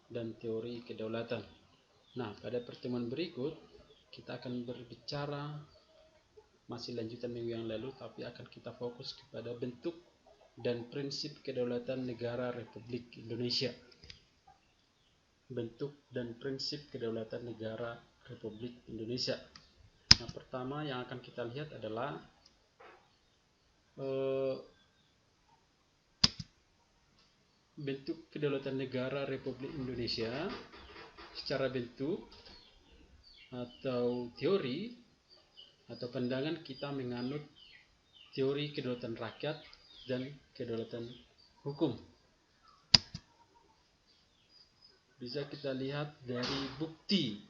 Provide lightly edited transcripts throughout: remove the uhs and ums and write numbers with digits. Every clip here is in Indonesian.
dan teori kedaulatan. Nah, pada pertemuan berikut kita akan berbicara masih lanjutan minggu yang lalu, tapi akan kita fokus kepada bentuk dan prinsip kedaulatan negara Republik Indonesia. Bentuk dan prinsip kedaulatan negara Republik Indonesia. Yang pertama yang akan kita lihat adalah bentuk kedaulatan negara Republik Indonesia secara bentuk atau teori atau pandangan kita menganut teori kedaulatan rakyat dan kedaulatan hukum. Bisa kita lihat dari bukti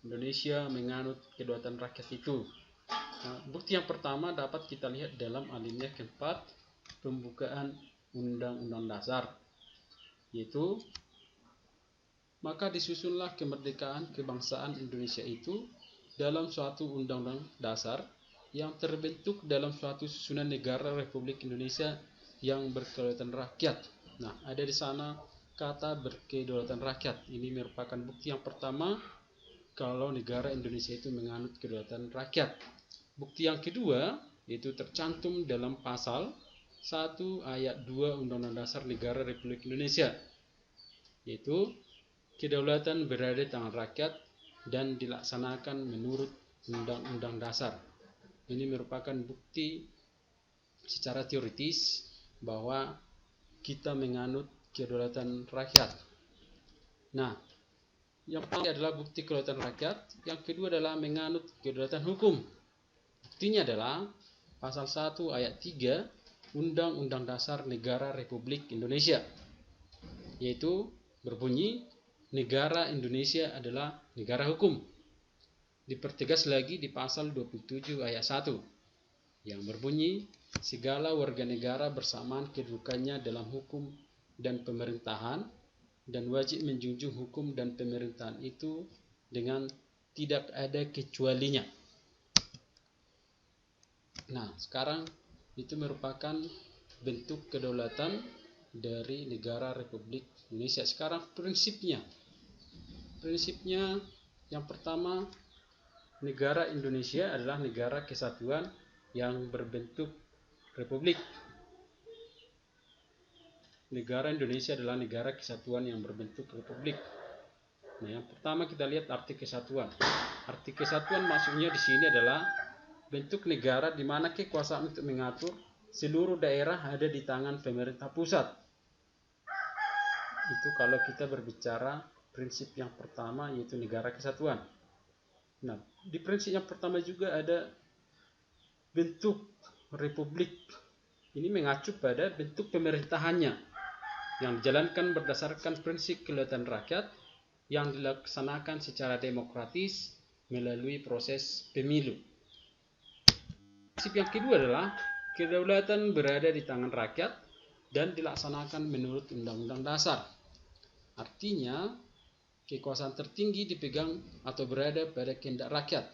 Indonesia menganut kedaulatan rakyat itu. Nah, bukti yang pertama dapat kita lihat dalam alinea keempat pembukaan Undang-Undang Dasar, yaitu maka disusunlah kemerdekaan kebangsaan Indonesia itu dalam suatu undang-undang dasar yang terbentuk dalam suatu susunan negara Republik Indonesia yang berkedaulatan rakyat. Nah, ada di sana kata berkedaulatan rakyat. Ini merupakan bukti yang pertama kalau negara Indonesia itu menganut kedaulatan rakyat. Bukti yang kedua yaitu tercantum dalam pasal 1 ayat 2 Undang-Undang Dasar Negara Republik Indonesia, yaitu kedaulatan berada di tangan rakyat dan dilaksanakan menurut Undang-Undang Dasar. Ini merupakan bukti secara teoritis bahwa kita menganut kedaulatan rakyat. Nah, yang pertama adalah bukti kedaulatan rakyat, yang kedua adalah menganut kedaulatan hukum. Buktinya adalah pasal 1 ayat 3 Undang-Undang Dasar Negara Republik Indonesia, yaitu berbunyi negara Indonesia adalah negara hukum. Dipertegas lagi di pasal 27 ayat 1 yang berbunyi segala warga negara bersamaan kedudukannya dalam hukum dan pemerintahan dan wajib menjunjung hukum dan pemerintahan itu dengan tidak ada kecualinya. Nah, sekarang itu merupakan bentuk kedaulatan dari negara Republik Indonesia. Sekarang prinsipnya yang pertama, negara Indonesia adalah negara kesatuan yang berbentuk republik. Negara Indonesia adalah negara kesatuan yang berbentuk republik. Nah, yang pertama kita lihat arti kesatuan. Arti kesatuan maksudnya di sini adalah bentuk negara di mana kekuasaan untuk mengatur seluruh daerah ada di tangan pemerintah pusat. Itu kalau kita berbicara prinsip yang pertama, yaitu negara kesatuan. Nah, di prinsip yang pertama juga ada bentuk republik. Ini mengacu pada bentuk pemerintahannya yang dijalankan berdasarkan prinsip kedaulatan rakyat yang dilaksanakan secara demokratis melalui proses pemilu. Prinsip yang kedua adalah kedaulatan berada di tangan rakyat dan dilaksanakan menurut Undang-Undang Dasar. Artinya, kekuasaan tertinggi dipegang atau berada pada kehendak rakyat.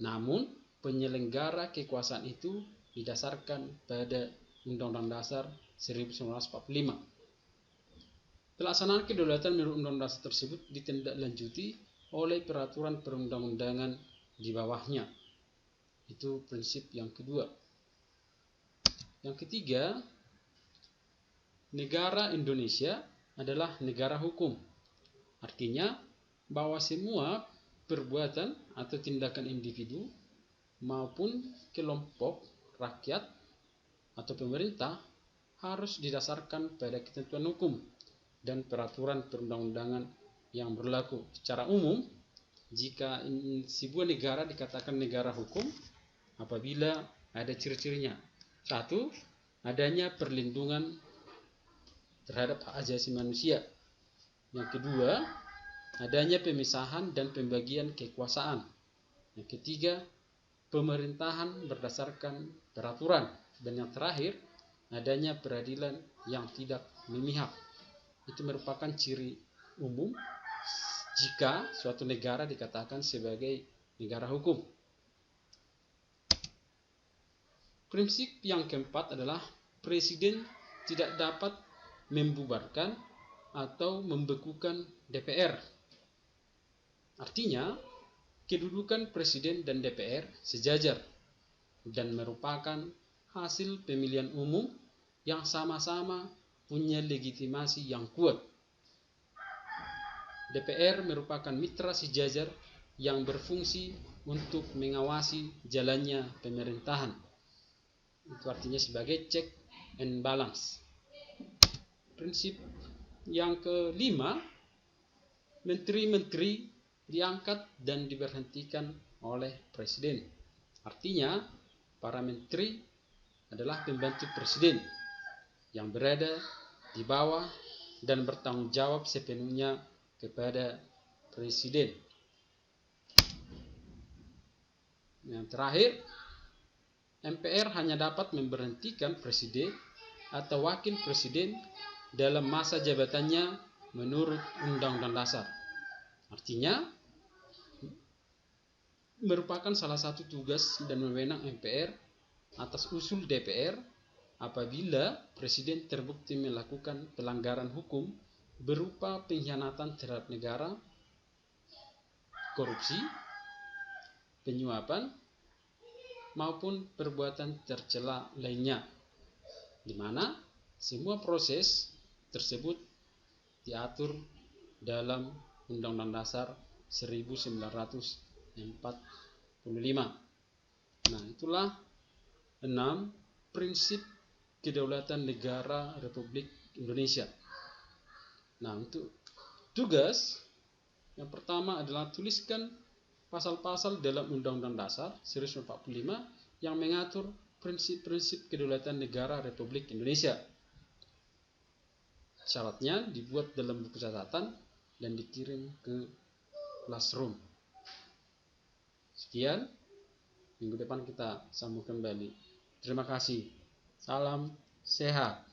Namun, penyelenggara kekuasaan itu didasarkan pada Undang-Undang Dasar 1945. Pelaksanaan kedaulatan menurut Undang-Undang Dasar tersebut ditindaklanjuti oleh peraturan perundang-undangan di bawahnya. Itu prinsip yang kedua. Yang ketiga, negara Indonesia adalah negara hukum. Artinya bahwa semua perbuatan atau tindakan individu maupun kelompok rakyat atau pemerintah harus didasarkan pada ketentuan hukum dan peraturan perundang-undangan yang berlaku. Secara umum, jika sebuah negara dikatakan negara hukum apabila ada ciri-cirinya. Satu, adanya perlindungan terhadap hak asasi manusia. Yang kedua, adanya pemisahan dan pembagian kekuasaan. Yang ketiga, pemerintahan berdasarkan peraturan. Dan yang terakhir, adanya peradilan yang tidak memihak. Itu merupakan ciri umum jika suatu negara dikatakan sebagai negara hukum. Prinsip yang keempat adalah presiden tidak dapat membubarkan atau membekukan DPR. Artinya, kedudukan Presiden dan DPR sejajar dan merupakan hasil pemilihan umum yang sama-sama punya legitimasi yang kuat. DPR merupakan mitra sejajar yang berfungsi untuk mengawasi jalannya pemerintahan. Itu artinya sebagai check and balance. Prinsip yang kelima, menteri-menteri diangkat dan diberhentikan oleh presiden. Artinya, para menteri adalah pembantu presiden yang berada di bawah dan bertanggung jawab sepenuhnya kepada presiden. Yang terakhir, MPR hanya dapat memberhentikan presiden atau wakil presiden dalam masa jabatannya menurut Undang-Undang Dasar. Artinya, merupakan salah satu tugas dan wewenang MPR atas usul DPR apabila presiden terbukti melakukan pelanggaran hukum berupa pengkhianatan terhadap negara, korupsi, penyuapan, maupun perbuatan tercela lainnya, di mana semua proses tersebut diatur dalam Undang-Undang Dasar 1945. Nah, itulah 6 prinsip kedaulatan negara Republik Indonesia. Nah, untuk tugas yang pertama adalah tuliskan pasal-pasal dalam Undang-Undang Dasar 1945 yang mengatur prinsip-prinsip kedaulatan negara Republik Indonesia. Syaratnya dibuat dalam buku catatan dan dikirim ke classroom. Sekian, minggu depan kita sambung kembali. Terima kasih. Salam sehat.